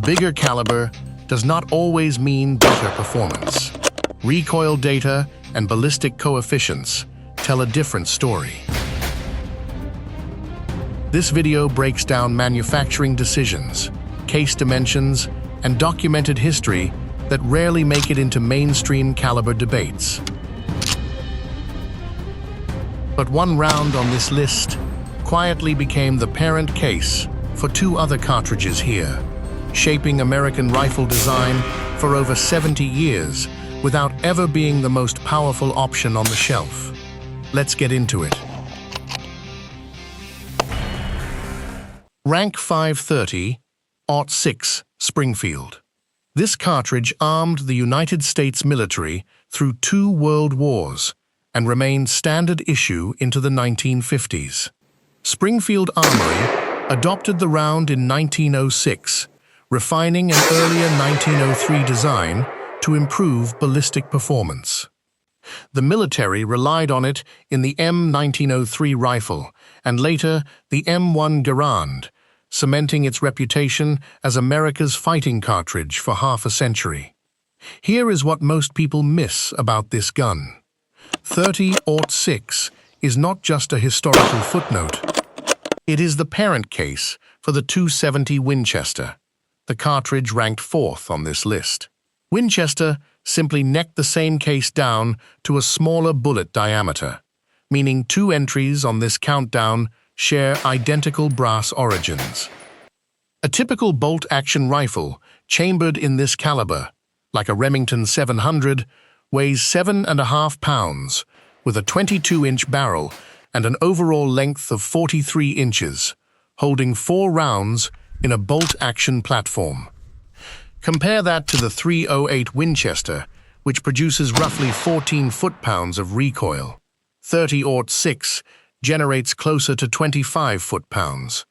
bigger caliber does not always mean better performance. Recoil data and ballistic coefficients tell a different story. This video breaks down manufacturing decisions, case dimensions, and documented history that rarely make it into mainstream caliber debates. But one round on this list quietly became the parent case for two other cartridges here, shaping American rifle design for over 70 years without ever being the most powerful option on the shelf. Let's get into it. Rank 530-06 Springfield. This cartridge armed the United States military through 2 world wars and remained standard issue into the 1950s. Springfield Armory adopted the round in 1906, refining an earlier 1903 design to improve ballistic performance. The military relied on it in the M1903 rifle and later the M1 Garand, cementing its reputation as America's fighting cartridge for half a century. Here is what most people miss about this gun. 30-06 is not just a historical footnote. It is the parent case for the .270 Winchester. The cartridge ranked 4th on this list. Winchester simply necked the same case down to a smaller bullet diameter, meaning 2 entries on this countdown share identical brass origins. A typical bolt-action rifle, chambered in this caliber, like a Remington 700, weighs 7.5 pounds, with a 22-inch barrel and an overall length of 43 inches, holding 4 rounds in a bolt-action platform. Compare that to the .308 Winchester, which produces roughly 14 foot-pounds of recoil. 30-06 generates closer to 25 foot-pounds.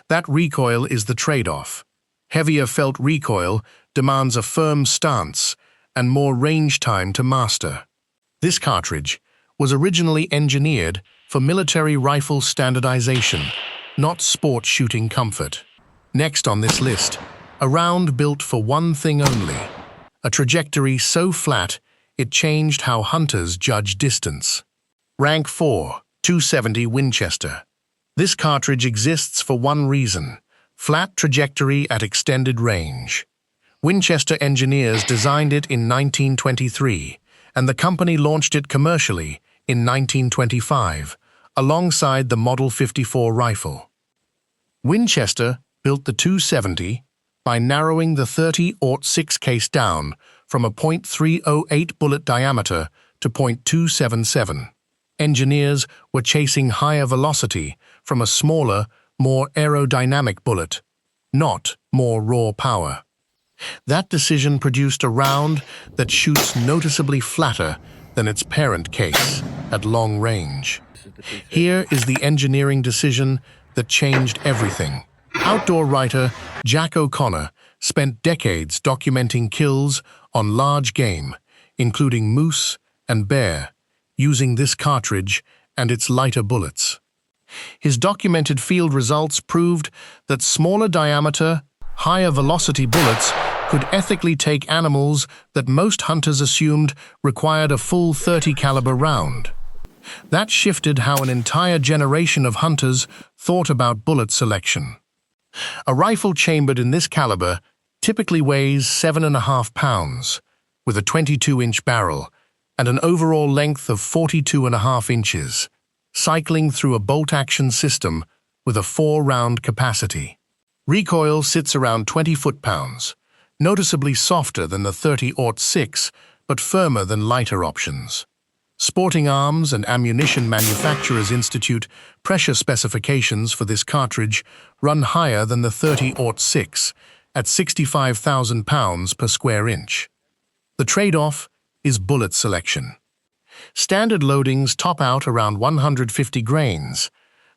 That recoil is the trade-off. Heavier felt recoil demands a firm stance and more range time to master. This cartridge was originally engineered for military rifle standardization, not sport shooting comfort. Next on this list, a round built for one thing only, a trajectory so flat it changed how hunters judge distance. Rank 4, .270 Winchester. This cartridge exists for one reason: flat trajectory at extended range. Winchester engineers designed it in 1923, and the company launched it commercially in 1925, alongside the Model 54 rifle. Winchester built the .270 by narrowing the 30-06 case down from a .308 bullet diameter to .277. Engineers were chasing higher velocity from a smaller, more aerodynamic bullet, not more raw power. That decision produced a round that shoots noticeably flatter than its parent case at long range. Here is the engineering decision that changed everything. Outdoor writer Jack O'Connor spent decades documenting kills on large game, including moose and bear, using this cartridge and its lighter bullets. His documented field results proved that smaller diameter, higher velocity bullets could ethically take animals that most hunters assumed required a full .30 caliber round. That shifted how an entire generation of hunters thought about bullet selection. A rifle chambered in this caliber typically weighs 7.5 pounds, with a 22-inch barrel and an overall length of 42.5 inches, cycling through a bolt-action system with a 4-round capacity. Recoil sits around 20 foot-pounds, noticeably softer than the 30-06, but firmer than lighter options. Sporting Arms and Ammunition Manufacturers Institute pressure specifications for this cartridge run higher than the 30-06 at 65,000 pounds per square inch. The trade-off is bullet selection. Standard loadings top out around 150 grains,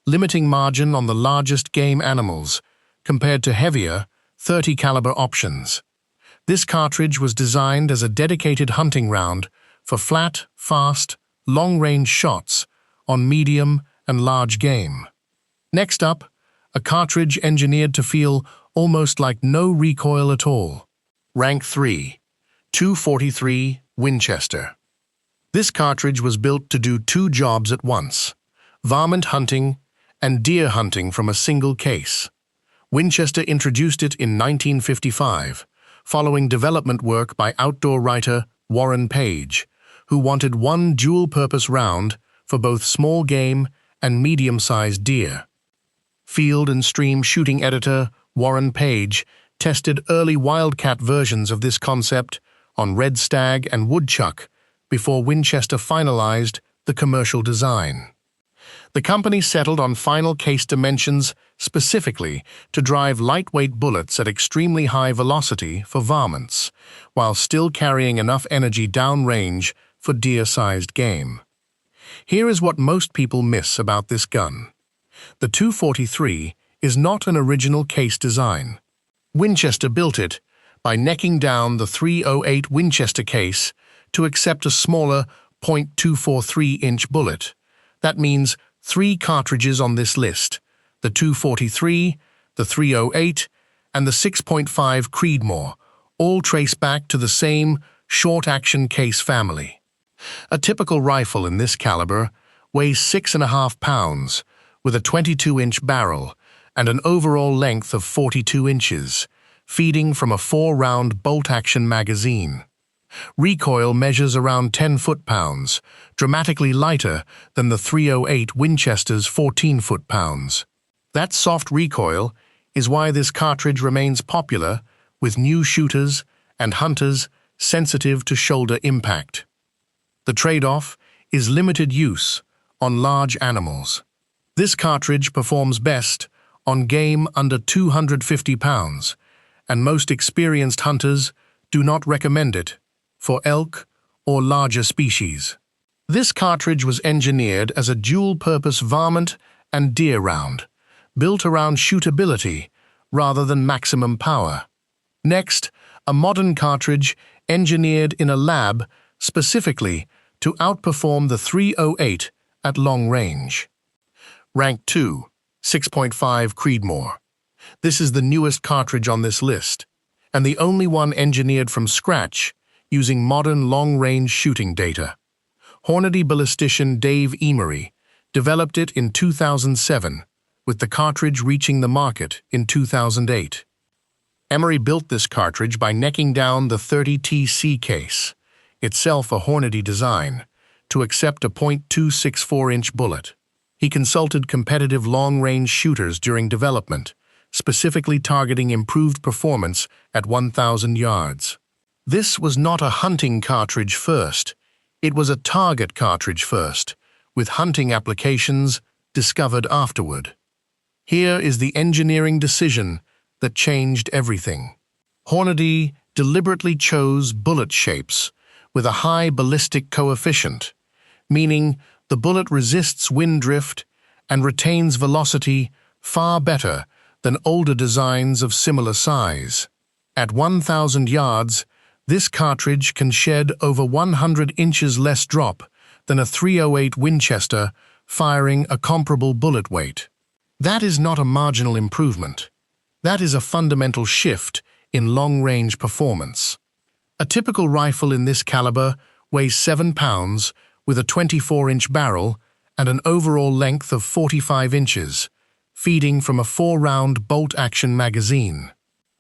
limiting margin on the largest game animals compared to heavier 30 caliber options. This cartridge was designed as a dedicated hunting round for flat, fast, long-range shots on medium and large game. Next up, a cartridge engineered to feel almost like no recoil at all. Rank 3, 243 Winchester. This cartridge was built to do two jobs at once: varmint hunting and deer hunting from a single case. Winchester introduced it in 1955, following development work by outdoor writer Warren Page, who wanted one dual-purpose round for both small game and medium-sized deer. Field and stream shooting editor Warren Page tested early wildcat versions of this concept on red stag and woodchuck before Winchester finalized the commercial design. The company settled on final case dimensions specifically to drive lightweight bullets at extremely high velocity for varmints, while still carrying enough energy downrange for deer-sized game. Here is what most people miss about this gun. The 243 is not an original case design. Winchester built it by necking down the 308 Winchester case to accept a smaller .243-inch bullet. That means 3 cartridges on this list: the 243, the 308, and the 6.5 Creedmoor, all trace back to the same short-action case family. A typical rifle in this caliber weighs 6.5 pounds, with a 22-inch barrel and an overall length of 42 inches, feeding from a 4-round bolt-action magazine. Recoil measures around 10 foot-pounds, dramatically lighter than the 308 Winchester's 14 foot-pounds. That soft recoil is why this cartridge remains popular with new shooters and hunters sensitive to shoulder impact. The trade-off is limited use on large animals. This cartridge performs best on game under 250 pounds, and most experienced hunters do not recommend it for elk or larger species. This cartridge was engineered as a dual-purpose varmint and deer round, built around shootability rather than maximum power. Next, a modern cartridge engineered in a lab specifically to outperform the 308 at long range. Rank 2, 6.5 Creedmoor. This is the newest cartridge on this list, and the only one engineered from scratch using modern long-range shooting data. Hornady ballistician Dave Emery developed it in 2007, with the cartridge reaching the market in 2008. Emery built this cartridge by necking down the 30TC case, itself a Hornady design, to accept a .264-inch bullet. He consulted competitive long-range shooters during development, specifically targeting improved performance at 1,000 yards. This was not a hunting cartridge first, it was a target cartridge first, with hunting applications discovered afterward. Here is the engineering decision that changed everything. Hornady deliberately chose bullet shapes with a high ballistic coefficient, meaning the bullet resists wind drift and retains velocity far better than older designs of similar size. At 1,000 yards, this cartridge can shed over 100 inches less drop than a 308 Winchester firing a comparable bullet weight. That is not a marginal improvement. That is a fundamental shift in long-range performance. A typical rifle in this caliber weighs 7 pounds with a 24-inch barrel and an overall length of 45 inches, feeding from a 4-round bolt-action magazine.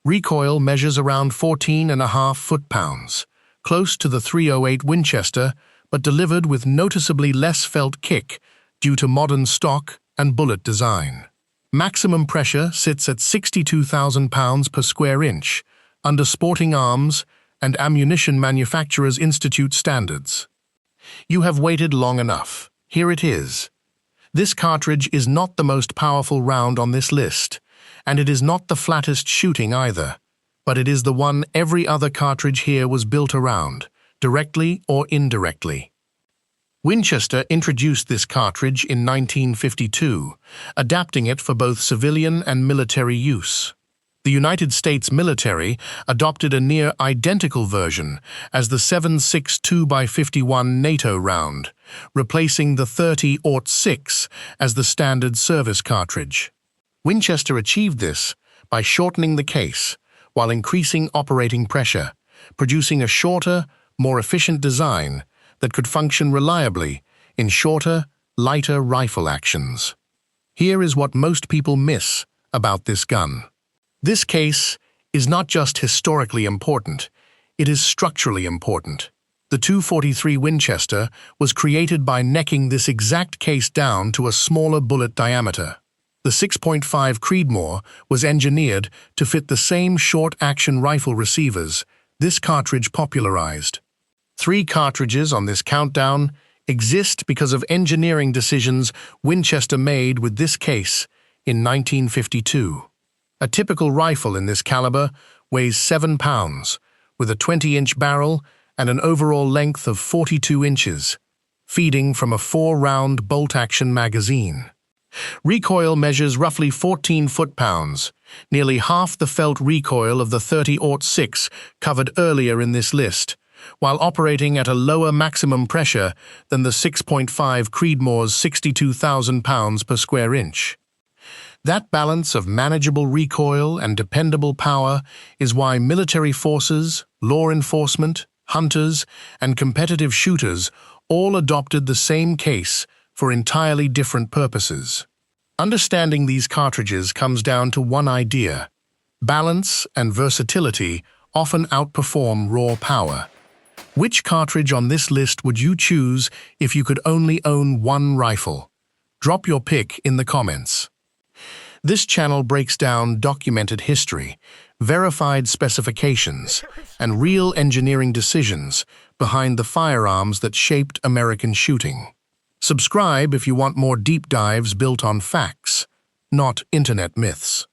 Recoil measures around 14.5 foot-pounds, close to the 308 Winchester, but delivered with noticeably less felt kick due to modern stock and bullet design. Maximum pressure sits at 62,000 pounds per square inch, under Sporting Arms and Ammunition Manufacturers Institute standards. You have waited long enough. Here it is. This cartridge is not the most powerful round on this list, and it is not the flattest shooting either, but it is the one every other cartridge here was built around, directly or indirectly. Winchester introduced this cartridge in 1952, adapting it for both civilian and military use. The United States military adopted a near-identical version as the 7.62 x 51 NATO round, replacing the 30-06 as the standard service cartridge. Winchester achieved this by shortening the case while increasing operating pressure, producing a shorter, more efficient design that could function reliably in shorter, lighter rifle actions. Here is what most people miss about this gun. This case is not just historically important, it is structurally important. The .243 Winchester was created by necking this exact case down to a smaller bullet diameter. The 6.5 Creedmoor was engineered to fit the same short-action rifle receivers this cartridge popularized. 3 cartridges on this countdown exist because of engineering decisions Winchester made with this case in 1952. A typical rifle in this caliber weighs 7 pounds, with a 20-inch barrel and an overall length of 42 inches, feeding from a 4-round bolt-action magazine. Recoil measures roughly 14 foot-pounds, nearly half the felt recoil of the .30-06 covered earlier in this list, while operating at a lower maximum pressure than the 6.5 Creedmoor's 62,000 pounds per square inch. That balance of manageable recoil and dependable power is why military forces, law enforcement, hunters, and competitive shooters all adopted the same case for entirely different purposes. Understanding these cartridges comes down to one idea: balance and versatility often outperform raw power. Which cartridge on this list would you choose if you could only own one rifle? Drop your pick in the comments. This channel breaks down documented history, verified specifications, and real engineering decisions behind the firearms that shaped American shooting. Subscribe if you want more deep dives built on facts, not internet myths.